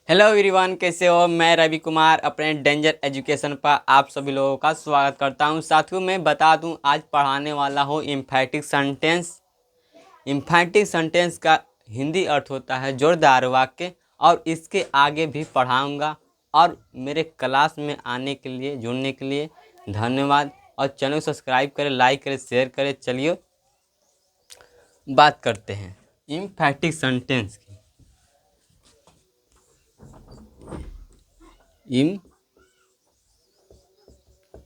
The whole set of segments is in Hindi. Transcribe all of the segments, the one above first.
हेलो एवरीवन, कैसे हो। मैं रवि कुमार अपने डेंजर एजुकेशन पर आप सभी लोगों का स्वागत करता हूं। साथियों मैं बता दूं, आज पढ़ाने वाला हूं एम्फैटिक सेंटेंस। एम्फैटिक सेंटेंस का हिंदी अर्थ होता है जोरदार वाक्य, और इसके आगे भी पढ़ाऊंगा। और मेरे क्लास में आने के लिए, जुड़ने के लिए धन्यवाद। और चैनल को सब्सक्राइब करें, लाइक करें, शेयर करें। चलिए बात करते हैं एम्फैटिक सेंटेंस की।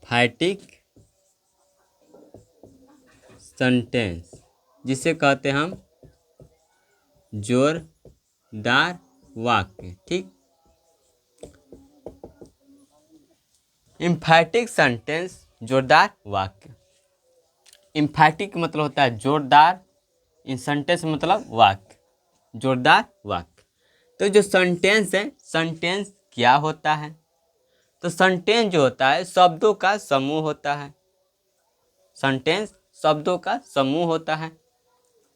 एम्फैटिक सेंटेंस जिसे कहते हैं हम जोरदार वाक्य। ठीक, एम्फैटिक सेंटेंस जोरदार वाक्य। एम्फैटिक मतलब होता है जोरदार, इन सेंटेंस मतलब वाक्य, जोरदार वाक्य। तो जो सेंटेंस है, सेंटेंस क्या होता है? तो सेंटेंस जो होता है शब्दों का समूह होता है। सेंटेंस शब्दों का समूह होता है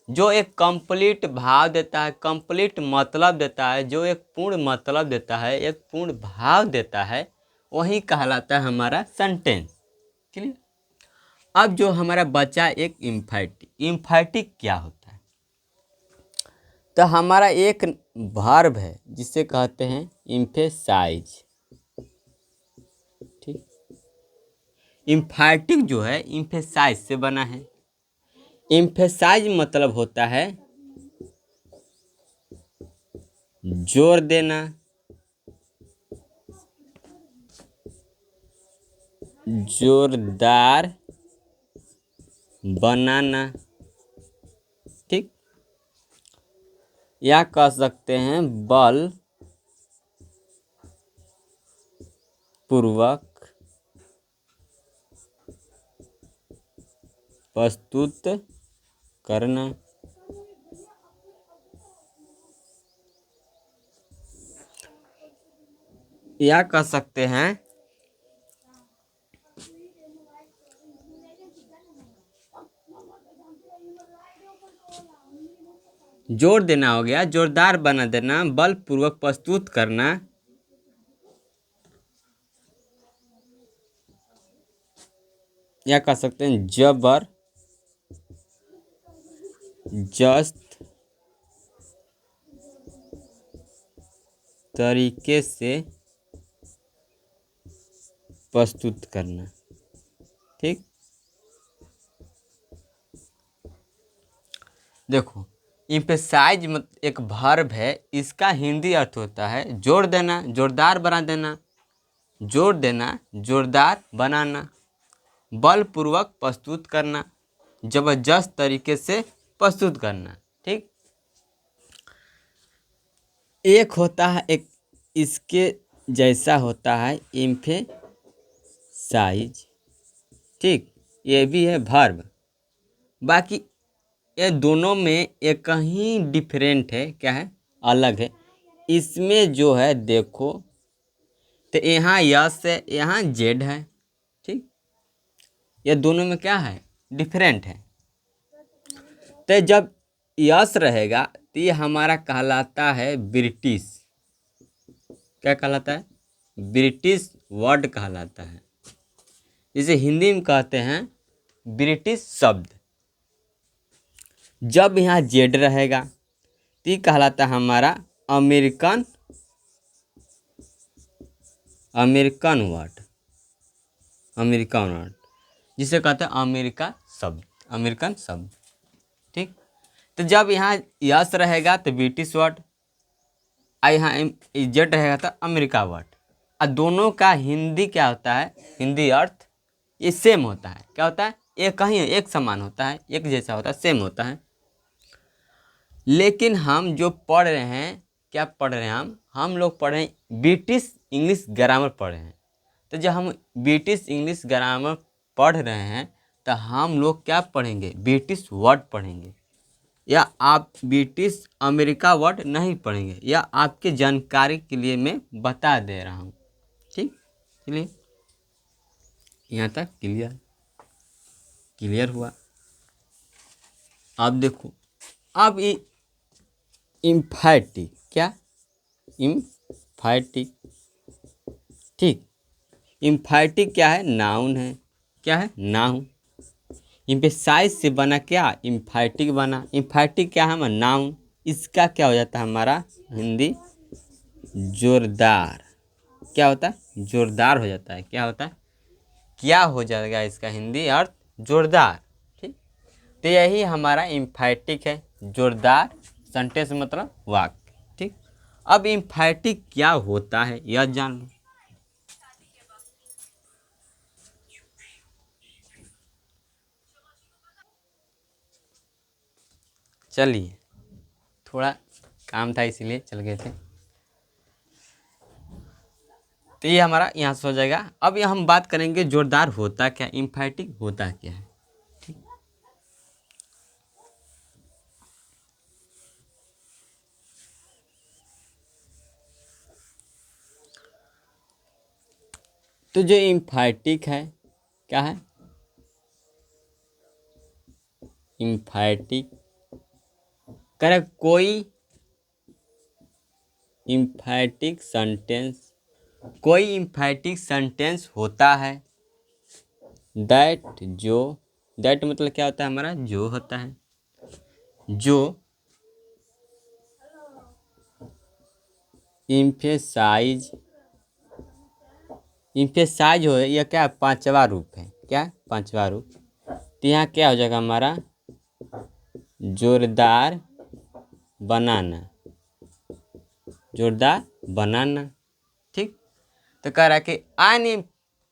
जो एक कंप्लीट भाव देता है, कंप्लीट मतलब देता है, जो एक पूर्ण मतलब देता है, एक पूर्ण भाव देता है, वही कहलाता है हमारा सेंटेंस। क्लियर। अब जो हमारा बचा एक एम्फैटिक। एम्फैटिक क्या होता है? तो हमारा एक वर्ब है जिसे कहते हैं एम्फेसाइज। ठीक, एम्फैटिक जो है एम्फेसाइज से बना है। एम्फेसाइज मतलब होता है जोर देना, जोरदार बनाना। ठीक, या कह सकते हैं बल पूर्वक प्रस्तुत करना। या कह सकते हैं जोर देना, हो गया जोरदार बना देना, बलपूर्वक प्रस्तुत करना। या कह सकते हैं जबरदस्त तरीके से प्रस्तुत करना। ठीक, देखो एम्फेसाइज एक वर्ब है, इसका हिंदी अर्थ होता है जोर देना, जोरदार बना देना, जोर देना, जोरदार बनाना, बलपूर्वक प्रस्तुत करना, जबरदस्त तरीके से प्रस्तुत करना। ठीक, एक होता है एक इसके जैसा होता है एम्फेसाइज। ठीक, ये भी है वर्ब। बाकी ये दोनों में एक ही डिफरेंट है, क्या है, अलग है। इसमें जो है देखो, तो यहाँ यस है, यहाँ जेड है। ठीक, ये दोनों में क्या है, डिफरेंट है। तो जब यस रहेगा तो ये हमारा कहलाता है ब्रिटिश। क्या कहलाता है? ब्रिटिश वर्ड कहलाता है। इसे हिंदी में कहते हैं ब्रिटिश शब्द। जब यहाँ जेड रहेगा तो ये कहलाता है हमारा American, American word, American word जिसे कहते हैं अमेरिका शब्द, अमेरिकन शब्द। ठीक, तो जब यहाँ यस रहेगा तो ब्रिटिश वर्ड, और यहाँ जेड रहेगा तो अमेरिका वर्ड। और दोनों का हिंदी क्या होता है, हिंदी अर्थ ये सेम होता है। क्या होता है? एक कहीं एक समान होता है, एक जैसा होता है, सेम होता है। लेकिन हम जो पढ़ रहे हैं, क्या पढ़ रहे हैं हम लोग पढ़ रहे हैं ब्रिटिश इंग्लिश ग्रामर पढ़ रहे हैं। तो जब हम ब्रिटिश इंग्लिश ग्रामर पढ़ रहे हैं तो हम लोग क्या पढ़ेंगे, ब्रिटिश वर्ड पढ़ेंगे। या आप ब्रिटिश अमेरिका वर्ड नहीं पढ़ेंगे, या आपके जानकारी के लिए मैं बता दे रहा हूँ। ठीक, चलिए यहाँ तक क्लियर, क्लियर हुआ। अब देखो, अब ये एम्फैटिक, क्या इम्फैटिक। ठीक, इम्फैटिक क्या है? नाउन है। क्या है? नाउन। इम्फेसाइज से बना क्या? इम्फैटिक बना। इम्फैटिक क्या है? हमारा नाउन। इसका क्या हो जाता है हमारा हिंदी? जोरदार। क्या होता है? जोरदार हो जाता है। क्या होता है? क्या हो जाएगा इसका हिंदी अर्थ? जोरदार। ठीक, तो यही हमारा इम्फैटिक है, जोरदार सेंटेंस मतलब वाक्य। ठीक, अब इम्फैटिक क्या होता है यह जान लो। चलिए, थोड़ा काम था इसीलिए चल गए थे। तो ये हमारा यहाँ से हो जाएगा। अब ये हम बात करेंगे जोरदार होता क्या, इम्फैटिक होता क्या है। ठीक, तो जो इम्फैटिक है क्या है? इम्फैटिक करे कोई इम्फैटिक सेंटेंस, कोई इम्फैटिक सेंटेंस होता है दैट जो, दैट मतलब क्या होता है हमारा? जो होता है, जो इम्फेसाइज, इम्फेसाइज हो, यह क्या है? पांचवा रूप है। क्या है? पांचवा रूप। तो यहाँ क्या हो जाएगा हमारा? जोरदार बनाना, जोरदार बनाना। ठीक, तो कह रहा है कि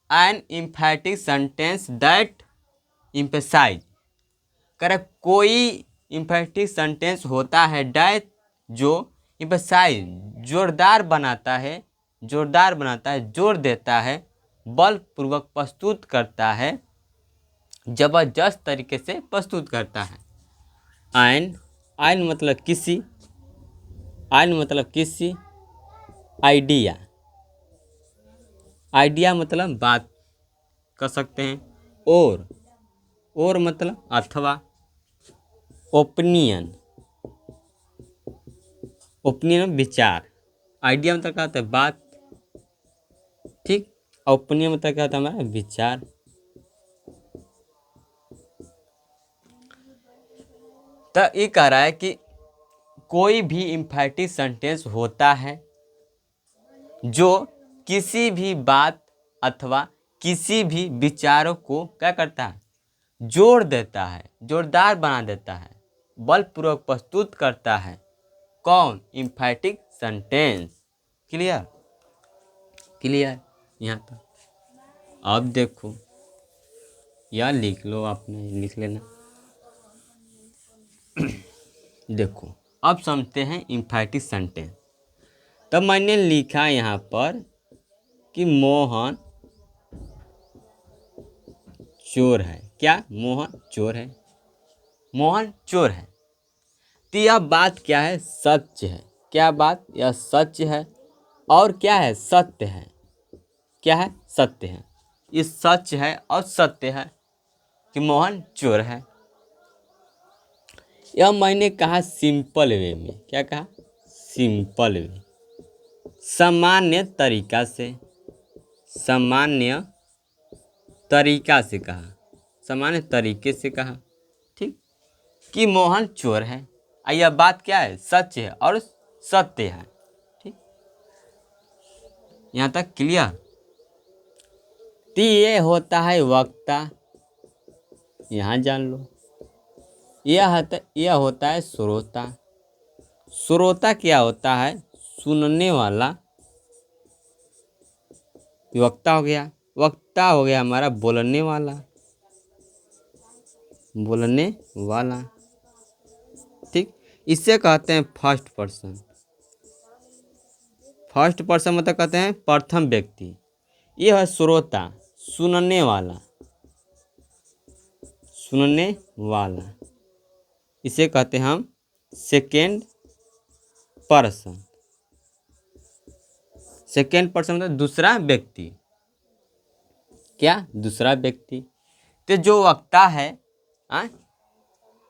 N emphatic sentence that emphasise, कह रहा है कोई इम्फैटिक सेंटेंस होता है दैट जो इम्फेसाइज जोरदार बनाता है, जोरदार बनाता है, जोर देता है, बलपूर्वक प्रस्तुत करता है, जबरदस्त तरीके से प्रस्तुत करता है। आइन, आइन मतलब किसी, आइन मतलब किसी, आइडिया, आइडिया मतलब बात कर सकते हैं, और मतलब अथवा, ओपिनियन, ओपिनियन विचार, आइडिया मतलब क्या होता है? बात। ठीक, ओपिनियन मतलब क्या होता है हमारा? विचार। तो ये कह रहा है कि कोई भी इम्फैटिक सेंटेंस होता है जो किसी भी बात अथवा किसी भी विचारों को क्या करता है? जोड़ देता है, जोरदार बना देता है, बलपूर्वक प्रस्तुत करता है। कौन? Emphatic sentence. क्लियर? क्लियर यहाँ तक? अब देखो, या लिख लो, आपने लिख लेना। देखो, अब समझते हैं इम्फैटिक सेंटेंस। तब मैंने लिखा यहाँ पर कि मोहन चोर है। क्या? मोहन चोर है, मोहन चोर है। तो यह बात क्या है? सत्य है। क्या बात? यह सच है। और क्या है? सत्य है। क्या है? सत्य है। ये सच है और सत्य है कि मोहन चोर है। यह मैंने कहा सिंपल वे में। क्या कहा? सिंपल वे, सामान्य तरीका से, सामान्य तरीका से कहा, सामान्य तरीके से कहा। ठीक, कि मोहन चोर है। यह बात क्या है? सच है और सत्य है। ठीक, यहाँ तक क्लियर? तो ये होता है वक्ता, यहाँ जान लो। यह होता है श्रोता। श्रोता क्या होता है? सुनने वाला। वक्ता हो गया, वक्ता हो गया हमारा बोलने वाला, बोलने वाला। ठीक, इसे कहते हैं फर्स्ट पर्सन। फर्स्ट पर्सन मतलब कहते हैं प्रथम व्यक्ति। यह है श्रोता, सुनने वाला, सुनने वाला। इसे कहते हैं हम सेकेंड पर्सन। सेकेंड पर्सन मतलब दूसरा व्यक्ति। क्या? दूसरा व्यक्ति। तो जो वक्ता है,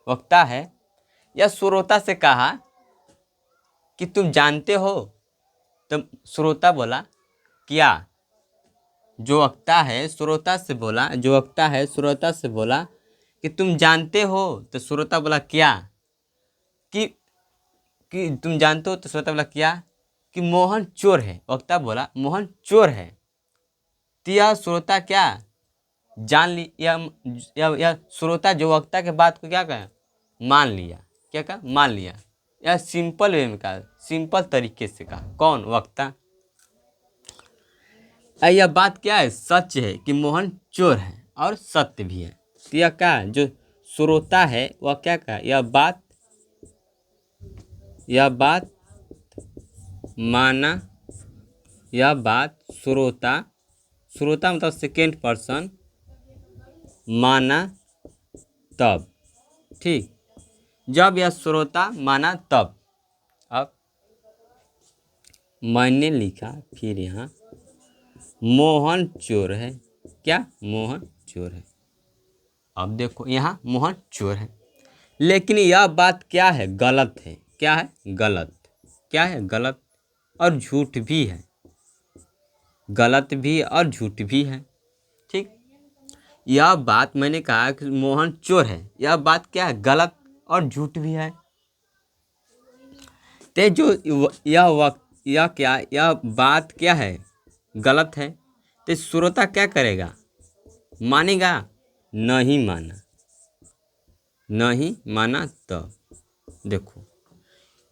वक्ता है, या श्रोता से कहा कि तुम जानते हो तो श्रोता बोला क्या, जो वक्ता है श्रोता से बोला, जो वक्ता है श्रोता से बोला कि तुम जानते हो, तो श्रोता बोला क्या, कि तुम जानते हो, तो श्रोता बोला क्या, कि मोहन चोर है। वक्ता बोला मोहन चोर है। तो यह श्रोता क्या जान ली, यह श्रोता जो वक्ता के बात को क्या कहा, मान लिया। क्या कहा, मान लिया। यह सिंपल वे में कहा, सिंपल तरीके से कहा। कौन, वक्ता। यह बात क्या है, सच है कि मोहन चोर है और सत्य भी है। तो यह क्या, जो श्रोता है वह क्या कहा, यह बात माना, यह बात श्रोता, श्रोता मतलब सेकेंड पर्सन, माना तब। ठीक, जब यह श्रोता माना तब। अब मैंने लिखा फिर यहाँ मोहन चोर है। क्या, मोहन चोर है। अब देखो यहाँ मोहन चोर है, लेकिन यह बात क्या है, गलत है। क्या है, गलत। क्या है, गलत और झूठ भी है। गलत भी और झूठ भी है। ठीक, यह बात मैंने कहा कि मोहन चोर है, यह बात क्या है, गलत और झूठ भी है। ते जो यह क्या, यह बात क्या है, गलत है। तो श्रोता क्या करेगा, मानेगा, नहीं माना, नहीं माना। तो देखो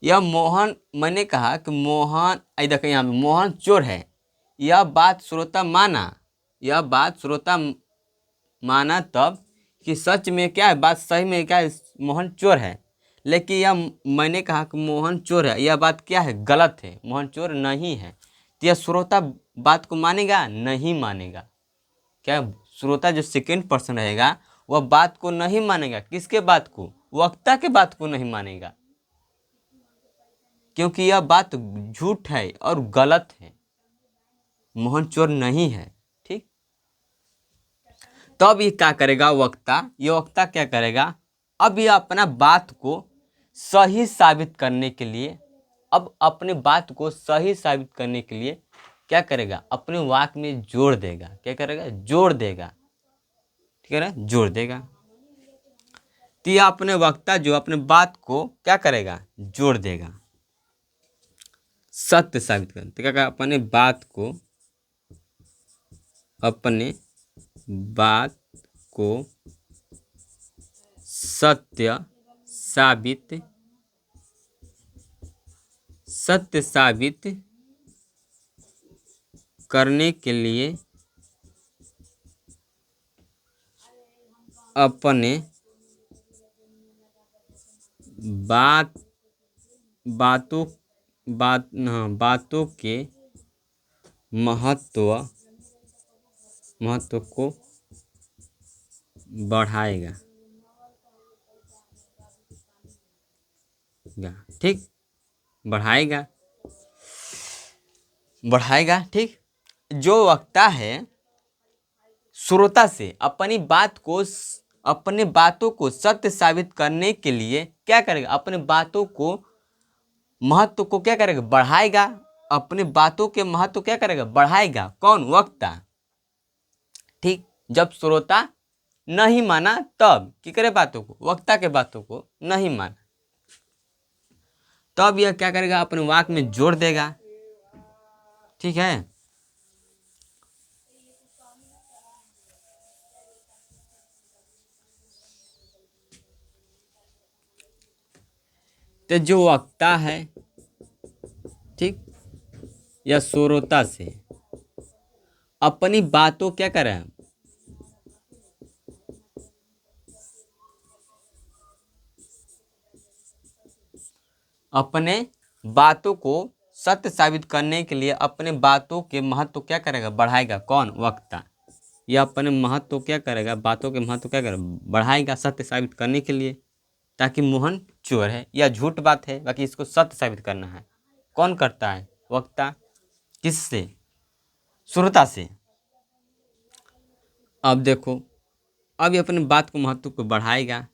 यह मोहन, मैंने कहा कि मोहन, देखो यहाँ पे मोहन चोर है, यह बात श्रोता माना, यह बात श्रोता माना तब कि सच में क्या है, बात सही में क्या है, मोहन चोर है। लेकिन यह मैंने कहा कि मोहन चोर है, यह बात क्या है, गलत है, मोहन चोर नहीं है। तो यह श्रोता बात को मानेगा, नहीं मानेगा। क्या, श्रोता जो सेकेंड पर्सन रहेगा वह बात को नहीं मानेगा। किसके बात को, वक्ता के बात को नहीं मानेगा, क्योंकि यह बात झूठ है और गलत है, मोहन चोर नहीं है। ठीक, तब ये क्या करेगा वक्ता, ये वक्ता क्या करेगा, अब ये अपना बात को सही साबित करने के लिए, अब अपने बात को सही साबित करने के लिए क्या करेगा, अपने वाक्य में जोड़ देगा। क्या करेगा, जोड़ देगा। ठीक है ना, जोड़ देगा। तो यह अपने वक्ता जो अपने बात को क्या करेगा, जोड़ देगा, सत्य साबित कर। तो क्या करेगा, अपने बात को, अपने बात को सत्य साबित, सत्य साबित करने के लिए अपने बातों के महत्व को बढ़ाएगा। ठीक, बढ़ाएगा, बढ़ाएगा। ठीक, जो वक्ता है श्रोता से अपनी बात को, अपने बातों को सत्य साबित करने के लिए क्या करेगा, अपने बातों को महत्व को क्या करेगा, बढ़ाएगा। अपने बातों के महत्व क्या करेगा, बढ़ाएगा। कौन, वक्ता। ठीक, जब श्रोता नहीं माना तब की करे, बातों को, वक्ता के बातों को नहीं माना, तब यह क्या करेगा, अपने वाक्य में जोड़ देगा। ठीक है, तो जो वक्ता है, ठीक, या श्रोता से अपनी बातों क्या करे, अपने बातों को सत्य साबित करने के लिए अपने बातों के महत्व क्या करेगा, बढ़ाएगा। कौन, वक्ता। यह अपने महत्व क्या करेगा, बातों के महत्व क्या करेगा, बढ़ाएगा, सत्य साबित करने के लिए, ताकि मोहन चोर है या झूठ बात है, बाकी इसको सत्य साबित करना है। कौन करता है, वक्ता। किससे, श्रोता से। अब देखो, अब ये अपने बात को महत्व को बढ़ाएगा,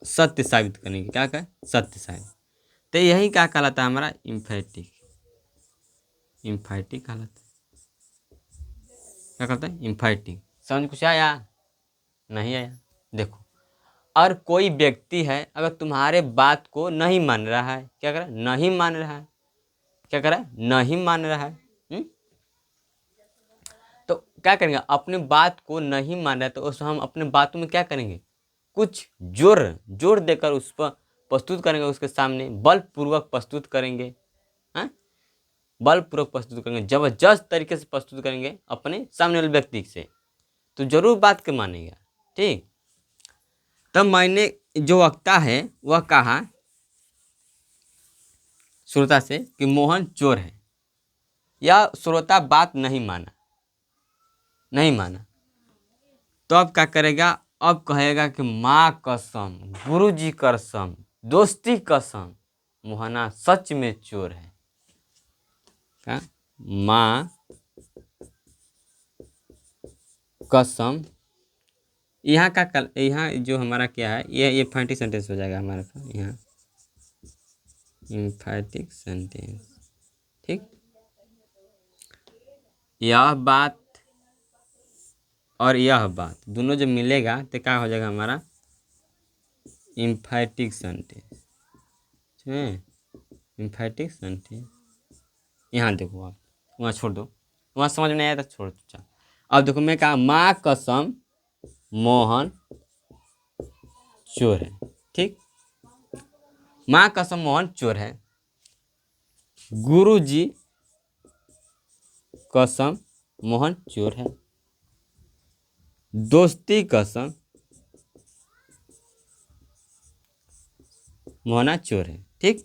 सत्य साबित करने की, क्या कहे, सत्य साबित। तो यही क्या कहलाता है, हमारा इम्फेटिक। इम्फैटिक कहलाता है। क्या कहता है? इम्फैटिक। समझ कुछ आया? नहीं आया? देखो, और कोई व्यक्ति है अगर तुम्हारे बात को नहीं मान रहा है, क्या कर रहा है? नहीं मान रहा है। क्या कर रहा है? नहीं मान रहा है। तो क्या करेंगे? अपनी बात को नहीं मान रहा है तो उस हम अपने बातों में क्या करेंगे? कुछ जोर जोर देकर उस पर प्रस्तुत करेंगे, उसके सामने बलपूर्वक प्रस्तुत करेंगे। हाँ, बलपूर्वक प्रस्तुत करेंगे, जबरदस्त तरीके से प्रस्तुत करेंगे अपने सामने वाले व्यक्ति से, तो जरूर बात के मानेगा। ठीक। तब मैंने जो वक्ता है वह कहा श्रोता से कि मोहन चोर है। या श्रोता बात नहीं माना, नहीं माना, तो अब क्या करेगा? अब कहेगा कि माँ कसम, गुरु जी कसम, दोस्ती कसम, मोहना सच में चोर है। क्या? माँ कसम। यहाँ का यहाँ जो हमारा क्या है, ये एम्फैटिक सेंटेंस हो जाएगा हमारे पास यहाँ, एम्फैटिक सेंटेंस। ठीक। यह बात और यह बात दोनों जब मिलेगा तो क्या हो जाएगा हमारा? एम्फैटिक सेंटेंस। एम्फैटिक सेंटेंस। यहाँ देखो, आप वहाँ छोड़ दो, वहाँ समझ में नहीं आया तो छोड़ दो। अब देखो, मैं कहा माँ कसम मोहन चोर है। ठीक। माँ कसम मोहन चोर है। गुरु जी कसम मोहन चोर है। दोस्ती कसम मोहना चोर है। ठीक।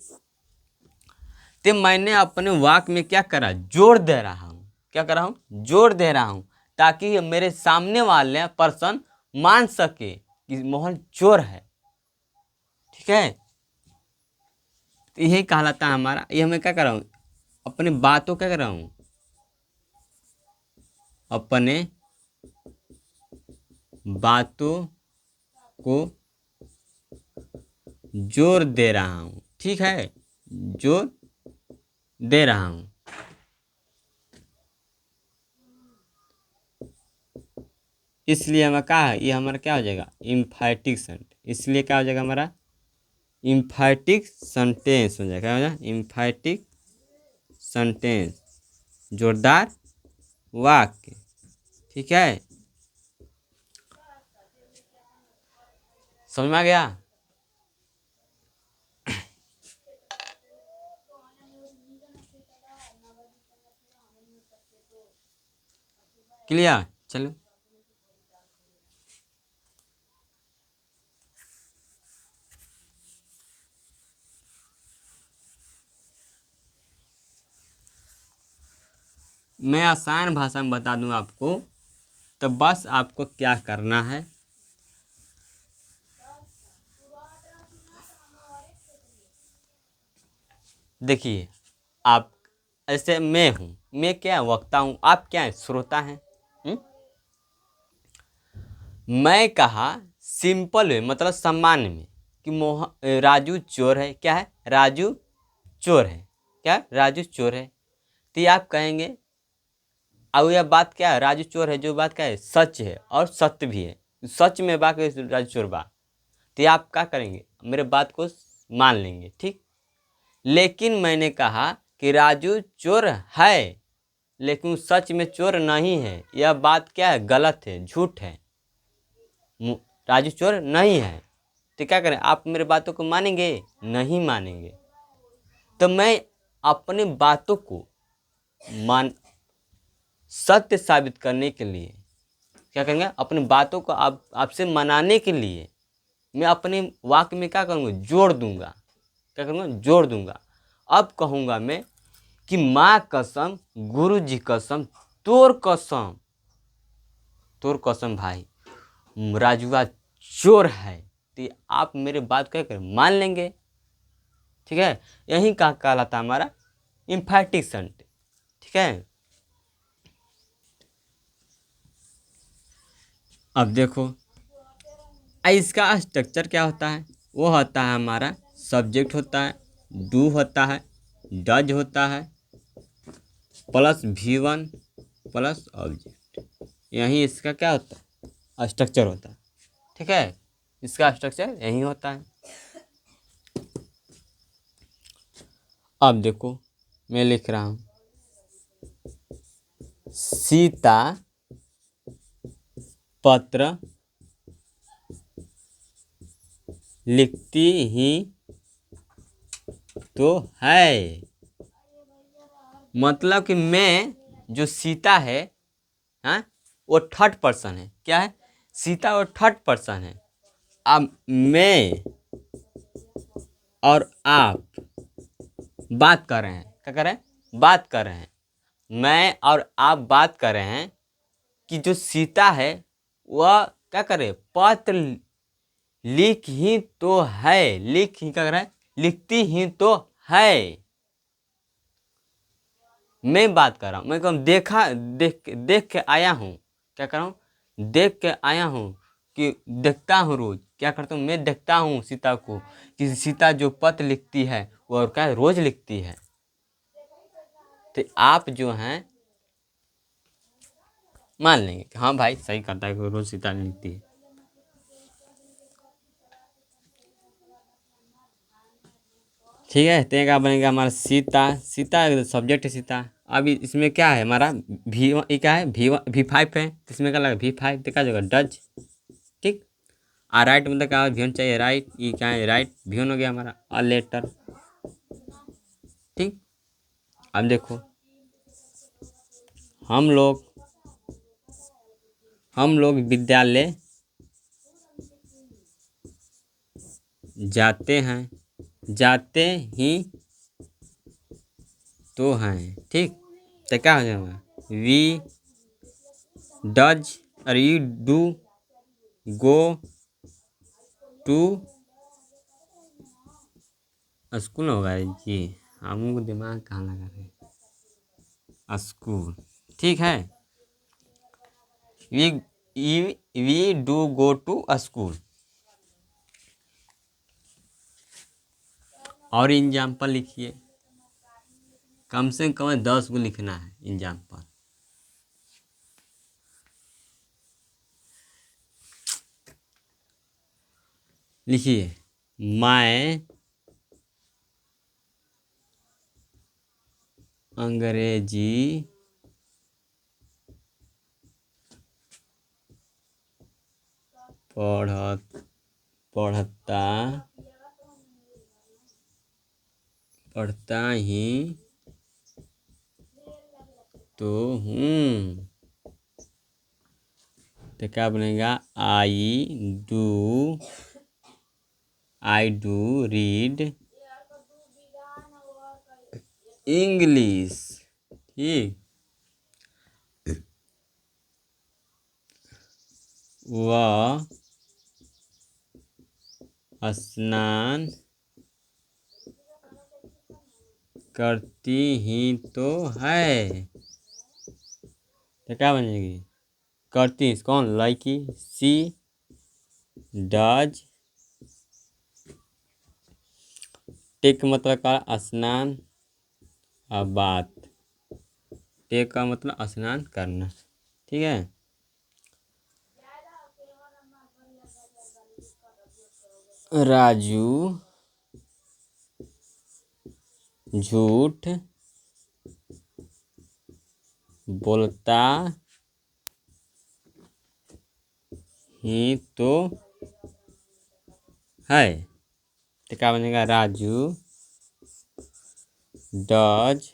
तो मैंने अपने वाक्य में क्या करा? जोर दे रहा हूँ। क्या कर रहा हूँ? जोर दे रहा हूँ, ताकि मेरे सामने वाले पर्सन मान सके कि मोहन चोर है। ठीक है। तो यही कहलाता है हमारा। ये मैं क्या कर रहा हूँ? अपने बातों क्या कर रहा हूँ? अपने बातों को जोर दे रहा हूँ। ठीक है, जोर दे रहा हूँ। इसलिए हमें क्या है? ये हमारा क्या हो जाएगा? एम्फैटिक सेंटेंस। इसलिए क्या हो जाएगा हमारा? एम्फैटिक सेंटेंस हो जाएगा। क्या हो जाएगा? एम्फैटिक सेंटेंस, जोरदार वाक्य। ठीक है, समझ में आ गया? क्लियर? चलो, मैं आसान भाषा में बता दूं आपको, तो बस आपको क्या करना है? देखिए, आप ऐसे मैं हूँ, मैं क्या वक्ता हूँ, आप क्या है? श्रोता हैं। मैं कहा सिंपल वे मतलब सामान्य में कि राजू चोर है। क्या है? राजू चोर है। क्या? राजू चोर है। तो ये आप कहेंगे, अब यह बात क्या है? राजू चोर है, जो बात क्या है? सच है और सत्य भी है। सच में बात राजू चोर बात, तो ये आप क्या करेंगे? मेरे बात को मान लेंगे। ठीक। लेकिन मैंने कहा कि राजू चोर है, लेकिन सच में चोर नहीं है। यह बात क्या है? गलत है, झूठ है। राजू चोर नहीं है। तो क्या करें? आप मेरे बातों को मानेंगे? नहीं मानेंगे। तो मैं अपनी बातों को सत्य साबित करने के लिए क्या करेंगे? अपनी बातों को आपसे मनाने के लिए मैं अपने वाक्य में क्या करूँगा? जोड़ दूंगा। क्या करूँगा? जोड़ दूंगा। अब कहूँगा मैं कि माँ कसम, गुरु जी कसम, तोर कसम, तोर कसम भाई, राजुआ चोर है। तो आप मेरे बात क्या करें? मान लेंगे। ठीक है, यही का कहलाता हमारा एम्फैटिक सेंटेंस। ठीक है। अब देखो, इसका स्ट्रक्चर क्या होता है? वो होता है हमारा सब्जेक्ट होता है, डू होता है, डज होता है, प्लस V1 प्लस ऑब्जेक्ट, यही इसका क्या होता है, स्ट्रक्चर होता है। ठीक है, इसका स्ट्रक्चर यही होता है। अब देखो मैं लिख रहा हूँ, सीता पत्र लिखती ही तो है। मतलब कि मैं जो सीता है, हाँ, वो थर्ड पर्सन है। क्या है, सीता वो थर्ड पर्सन है। अब मैं और आप बात कर रहे हैं, क्या कर रहे हैं, बात कर रहे हैं। मैं और आप बात कर रहे हैं कि जो सीता है वह क्या करे, पत्र लिख ही तो है, लिख ही क्या कर रहा है, लिखती ही तो है। मैं बात कर रहा हूँ, मैं कहूँ देखा, देख के आया हूँ, क्या कर रहा हूँ, देख के आया हूँ, कि देखता हूँ रोज, क्या करता हूँ, मैं देखता हूँ सीता को, कि सीता जो पत्र लिखती है वो और क्या रोज लिखती है। तो आप जो हैं मान लेंगे कि हाँ भाई सही करता है कि रोज सीता लिखती है। ठीक है, तो क्या बनेगा हमारा, सीता, सीता सब्जेक्ट है सीता। अभी इसमें क्या है हमारा, ये क्या है, V5 है, तो इसमें क्या लगा V5, तो क्या जगह डज। ठीक, राइट मतलब क्या, V1 चाहिए, राइट, ये क्या है, राइट V1 हो गया हमारा, अ लेटर। ठीक, अब देखो हम लोग विद्यालय जाते हैं, जाते ही तो हैं। ठीक, तो क्या हो जाएगा, वी डज और you do go to school होगा जी। हमको दिमाग कहाँ लगा रहे, स्कूल। ठीक है, we we do go to school. और एग्जाम्पल लिखिए, कम से कम 10 को लिखना है एग्जाम्पल। लिखिए, मैं अंग्रेजी पढ़ता ही तो हूँ। तो क्या बनेगा, आई डू रीड इंग्लिश। ठीक, वह स्नान करती ही तो है। तो क्या बनेगी, करती कौन, लड़की, सी डज, टेक मतलब का स्नान, और बात, टेक का मतलब स्नान करना। ठीक है, राजू झूठ बोलता ही तो है। तो क्या बनेगा, राजू डज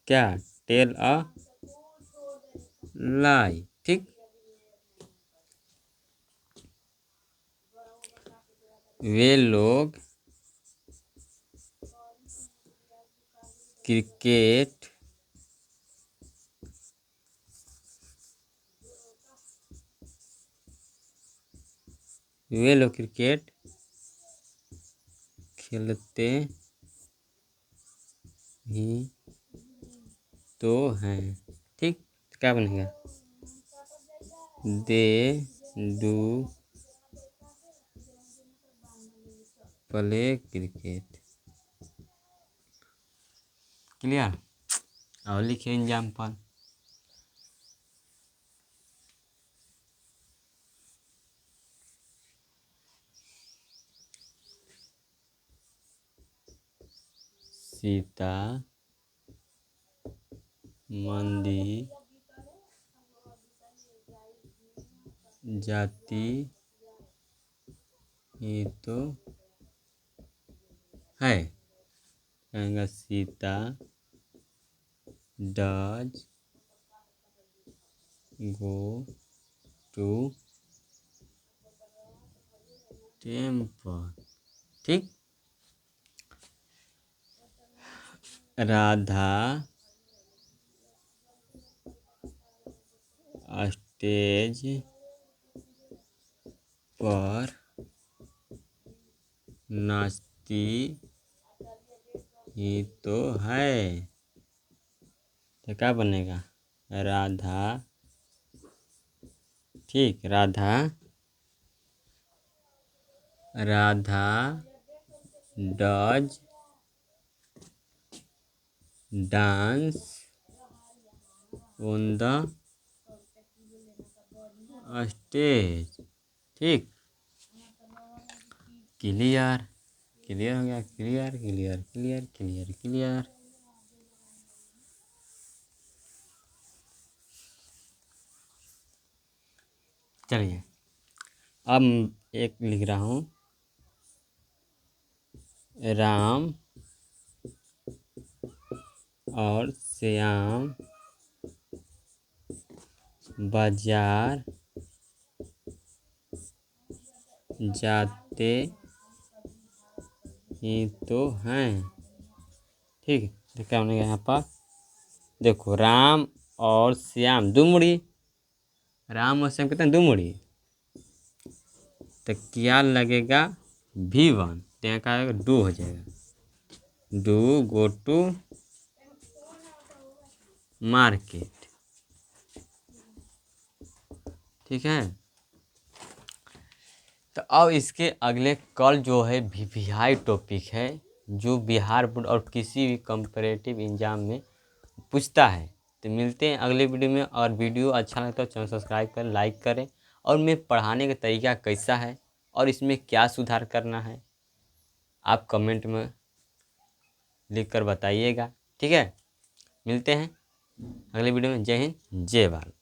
क्या, टेल अ लाई। ठीक, वे लोग क्रिकेट खेलते ही तो हैं। ठीक, तो क्या बनेगा, they do play cricket. Clear. और लिखिए एग्जाम्पल। सीता मंदिर जाती ही तो है। कहेंगे Sita does go to temple. ठीक। राधा स्टेज पर नाचती ही तो है। तो क्या बनेगा? राधा, ठीक, Radha does dance on the stage. ठीक, क्लियर। क्लियर हो गया। Clear clear clear clear clear. चलिए अब एक लिख रहा हूँ। राम और श्याम बाजार जाते ही तो हैं। ठीक, तो क्या बनेगा यहाँ पर? देखो, राम और श्याम दुमुड़ी, राम और श्याम कितने दुमुड़ी, तो क्या लगेगा? V1, तो यहाँ का आएगा डू हो जाएगा। Do go to market. ठीक है। तो अब इसके अगले कल जो है VVI टॉपिक है, जो बिहार बोर्ड और किसी भी कंपैरेटिव एग्जाम में पूछता है। तो मिलते हैं अगले वीडियो में। और वीडियो अच्छा लगता है तो चैनल सब्सक्राइब करें, लाइक करें। और मैं पढ़ाने का तरीका कैसा है और इसमें क्या सुधार करना है, आप कमेंट में लिख कर बताइएगा। ठीक है, मिलते हैं अगले वीडियो में। जय हिंद, जय भारत।